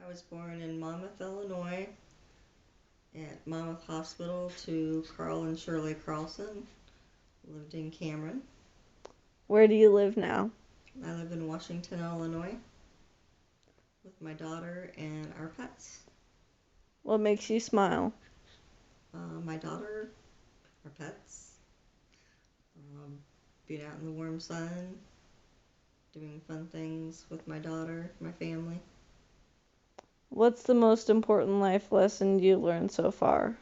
I was born in Monmouth, Illinois, at Monmouth Hospital to Carl and Shirley Carlson. Lived in Cameron. Where do you live now? I live in Washington, Illinois, with my daughter and our pets. What makes you smile? My daughter, our pets, um, being out in the warm sun, doing fun things with my daughter, my family. What's the most important life lesson you learned so far?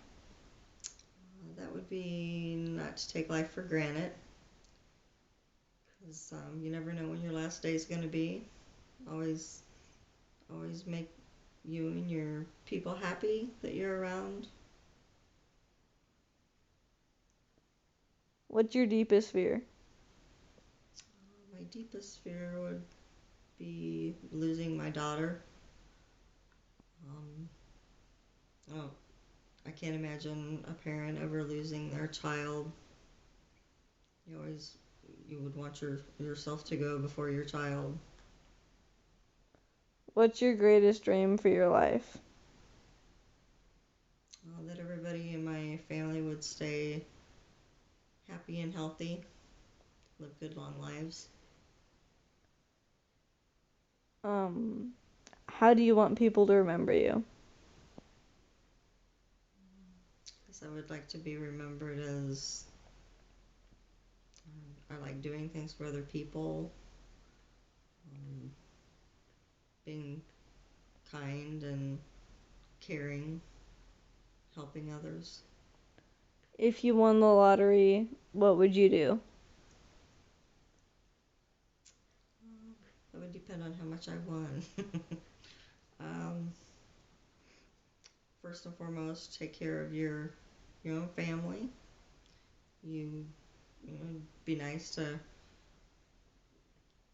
That would be not to take life for granted, because you never know when your last day is going to be. Always, always make you and your people happy that you're around. What's your deepest fear? My deepest fear would be losing my daughter. Um, oh, I can't imagine a parent ever losing their child. You always you would want yourself to go before your child. What's your greatest dream for your life? That everybody in my family would stay happy and healthy, live good long lives. Um, how do you want people to remember you? Because I would like to be remembered as I like doing things for other people, um, being kind and caring, helping others. If you won the lottery, what would you do? That would depend on how much I won. um, First and foremost, take care of your own family. You know, be nice to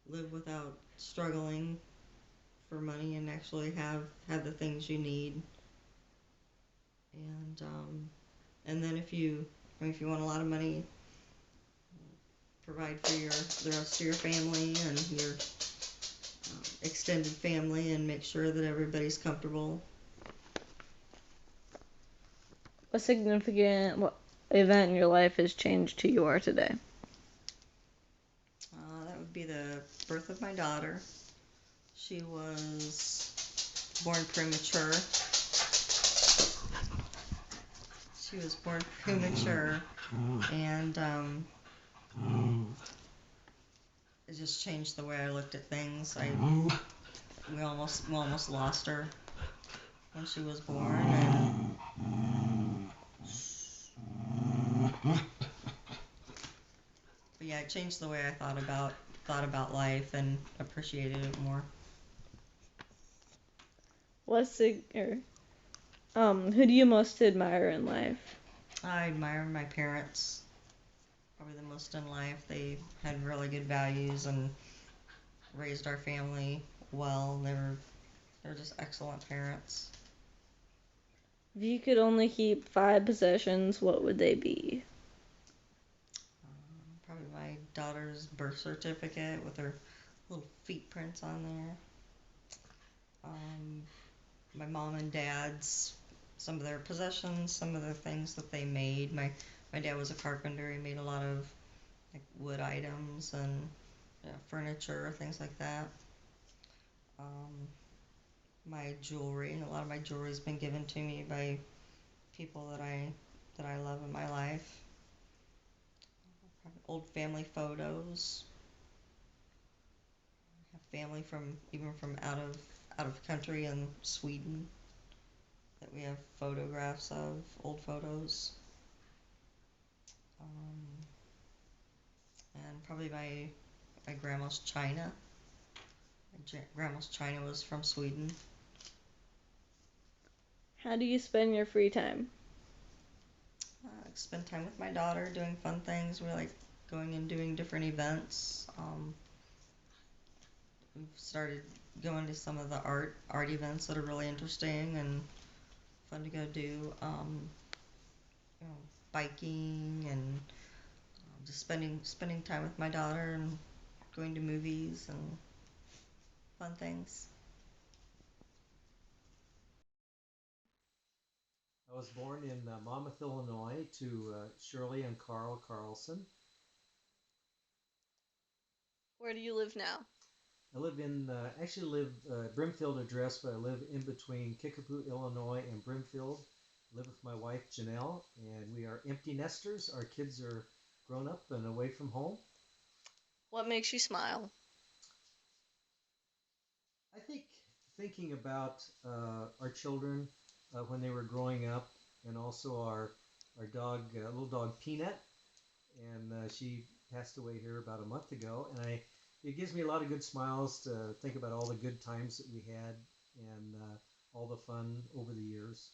live without struggling for money and actually have the things you need. And then if you want a lot of money, provide for the rest of your family and your extended family, and make sure that everybody's comfortable. What significant event in your life has changed who you are today? That would be the birth of my daughter. She was born premature. She was born premature, and it just changed the way I looked at things. We almost lost her when she was born, and but yeah, it changed the way I thought about life and appreciated it more. Who do you most admire in life? I admire my parents probably the most in life. They had really good values and raised our family well. They were just excellent parents. If you could only keep 5 possessions, what would they be? Probably my daughter's birth certificate with her little feet prints on there. Um, my mom and dad's some of their possessions, some of the things that they made. My dad was a carpenter. He made a lot of like wood items and furniture, things like that. Um, my jewelry, a lot of my jewelry's been given to me by people that I love in my life. Old family photos. I have family from even from out of country in Sweden that we have photographs of, old photos. Um, and probably my grandma's china. My grandma's china was from Sweden. How do you spend your free time? Spend time with my daughter, doing fun things. We like going and doing different events. We've started going to some of the art events that are really interesting and fun to go do. You know, biking and just spending time with my daughter and going to movies and fun things. I was born in Monmouth, Illinois, to Shirley and Carl Carlson. Where do you live now? I live in actually live Brimfield address, but I live in between Kickapoo, Illinois, and Brimfield. I live with my wife Janelle, and we are empty nesters. Our kids are grown up and away from home. What makes you smile? I think thinking about our children when they were growing up, and also our dog, little dog Peanut, and she passed away here about a month ago, and it gives me a lot of good smiles to think about all the good times that we had and all the fun over the years.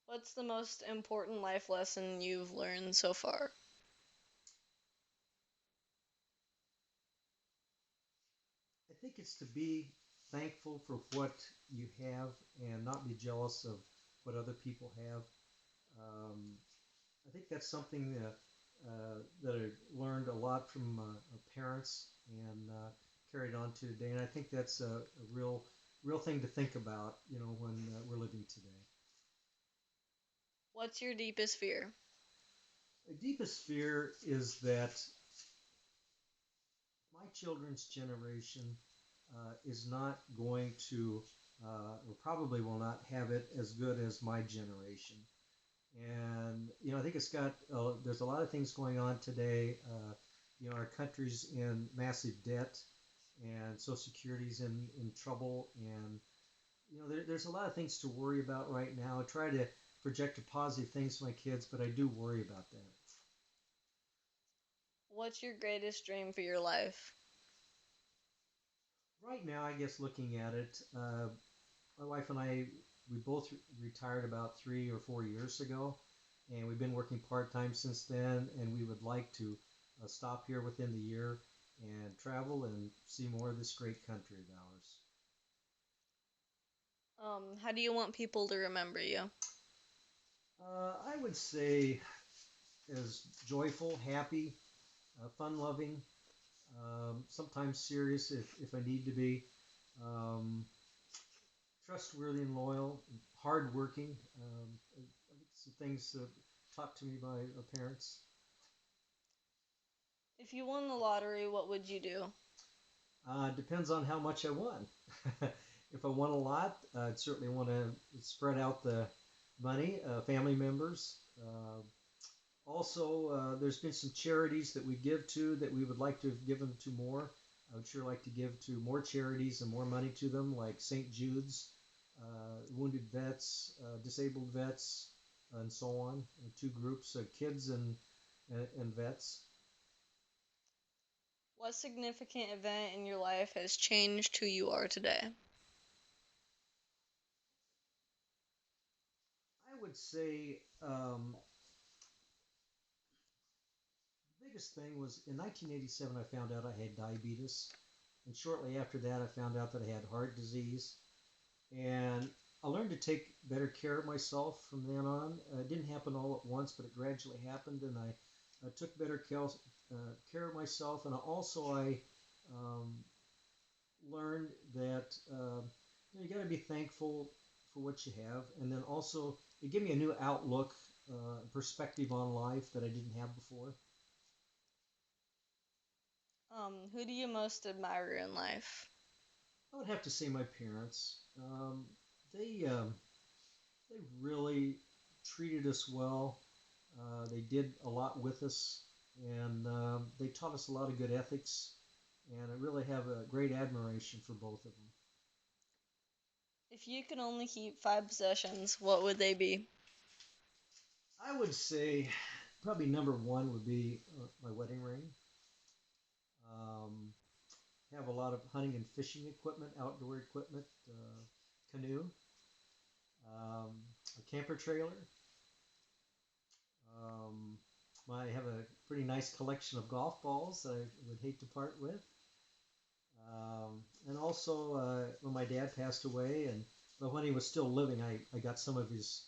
What's the most important life lesson you've learned so far? I think it's to be thankful for what you have and not be jealous of what other people have. Um, I think that's something that I learned a lot from parents and carried on to today. And I think that's a real thing to think about, when we're living today. What's your deepest fear? The deepest fear is that my children's generation is not going to, or probably will not have it as good as my generation. And I think it's got there's a lot of things going on today. Our country's in massive debt, and Social Security's in trouble, and there's a lot of things to worry about right now. I try to project a positive things to my kids, but I do worry about that. What's your greatest dream for your life? Right now, I guess looking at it, my wife and I, we both retired about 3 or 4 years ago, and we've been working part time since then. And we would like to stop here within the year and travel and see more of this great country of ours. How do you want people to remember you? I would say as joyful, happy, fun loving, sometimes serious if I need to be, um, trustworthy and loyal, hardworking. I think some things taught to me by parents. If you won the lottery, what would you do? Depends on how much I won. If I won a lot, I'd certainly want to spread out the money, family members. Also, there's been some charities that we give to that we would like to have given to more. I would sure like to give to more charities and more money to them, like St. Jude's, Wounded Vets, Disabled Vets, and so on. Two groups, kids and vets. What significant event in your life has changed who you are today? I would say the biggest thing was in 1987, I found out I had diabetes. And shortly after that, I found out that I had heart disease. And I learned to take better care of myself from then on. It didn't happen all at once, but it gradually happened. And I took better care of myself. And I um, learned that you got to be thankful for what you have. And then also, it gave me a new outlook, perspective on life that I didn't have before. Who do you most admire in life? I would have to say my parents. They they really treated us well. They did a lot with us, and they taught us a lot of good ethics. And I really have a great admiration for both of them. If you could only keep five possessions, what would they be? I would say probably number one would be my wedding ring. Um, have a lot of hunting and fishing equipment, outdoor equipment, canoe, a camper trailer. Um, I have a pretty nice collection of golf balls that I would hate to part with. And also, when my dad passed away, but when he was still living, I got some of his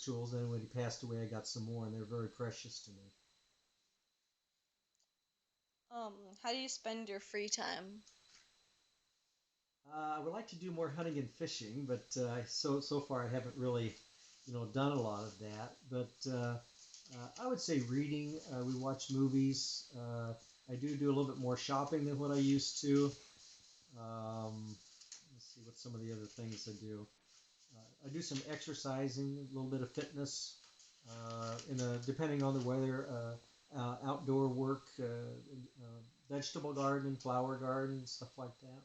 tools. And when he passed away, I got some more, and they're very precious to me. How do you spend your free time? I would like to do more hunting and fishing, but so far I haven't really, done a lot of that. But I would say reading. We watch movies. I do a little bit more shopping than what I used to. Let's see what some of the other things I do. I do some exercising, a little bit of fitness, depending on the weather, outdoor work, vegetable garden, flower garden, stuff like that.